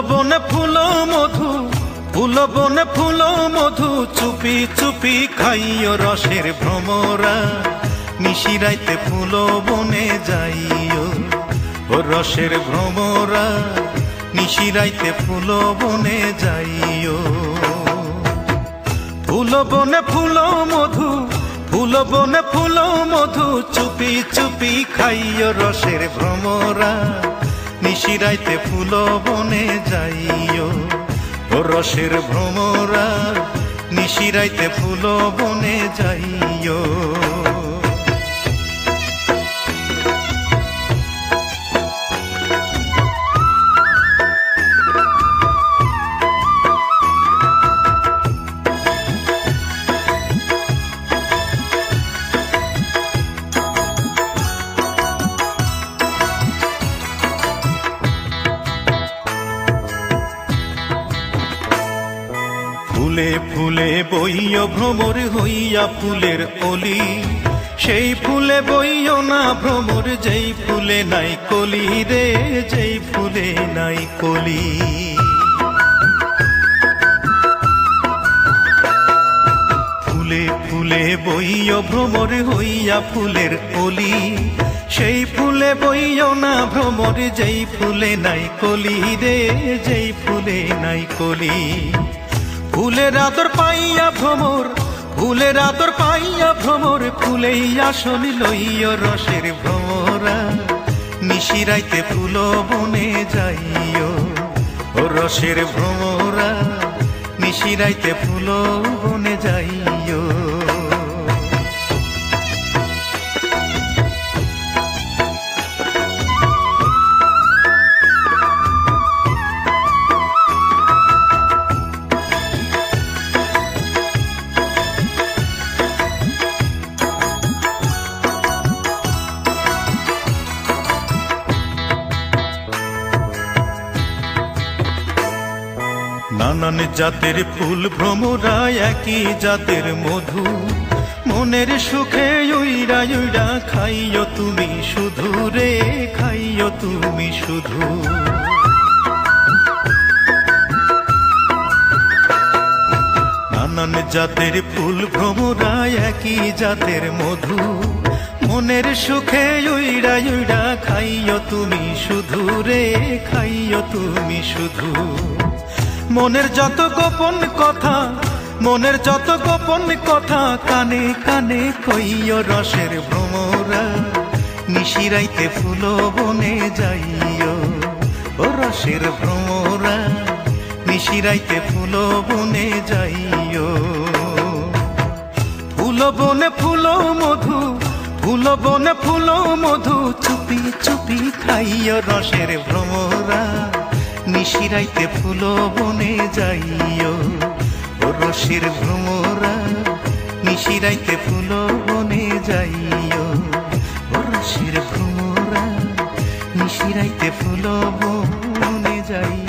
বনে ফুল মধু, ফুল বনে ফুল মধু, চুপি চুপি খাইও রসের ভ্রমরা। নিশিরাইতে ফুল বনে যাইও ও রসের ভ্রমরা, নিশিরাইতে ফুল বনে যাইও। ফুল বনে ফুল মধু, ফুল বনে ফুল মধু, চুপি চুপি খাইও রসের ভ্রমরা। নিশিরাইতে ফুল বনে যাইও ও রসের ভ্রমরা, নিশিরাইতে ফুল বনে যাইও। ফুলে ফুলে বইও ভ্রমর হইয়া ফুলের অলি, সেই ফুলে বইও না ভ্রমর যেই ফুলে নাই কলি রে, যেই ফুলে নাই কলি। ফুলে ফুলে বইও ভ্রমর হইয়া ফুলের অলি, সেই ফুলে বইও না ভ্রমর যেই ফুলে নাই কলি রে, যেই ফুলে নাই কলি। ফুলের আদর পাইয়া ভ্রমর, ফুলের আদর পাইয়া ভ্রমর, ফুলেই আসন লইয় রসের ভ্রমরা। নিশিরাইতে ফুল বনে যাইও ও রসের ভ্রমরা, নিশিরাইতে ফুল বনে যাইও। নানান জাতের ফুল ভ্রমরা, একই জাতের মধু, মনের সুখে উইরা উইরা খাইও তুমি শুধু রে, খাইও তুমি শুধু। নানান জাতের ফুল ভ্রমরা, একই জাতের মধু, মনের সুখে উইরা উইরা খাইও তুমি শুধু রে, খাইও তুমি শুধু। মনের যত গোপন কথা, মনের যত গোপন কথা, কানে কানে কইও রসের ভ্রমরা। নিশিরাইতে ফুল বনে যাইও ও রসের ভ্রমরা, নিশিরাইতে ফুল বনে যাইও। ফুল বনে ফুল মধু, ফুল বনে ফুল মধু, চুপি চুপি খাইও রসের ভ্রমরা। নিশিরাইতে ফুল বনে যাইও ও রসের ভ্রমরা, নিশিরাইতে ফুল বনে যাইও ও রসের ভ্রমরা, নিশিরাইতে ফুল বনে যাইও।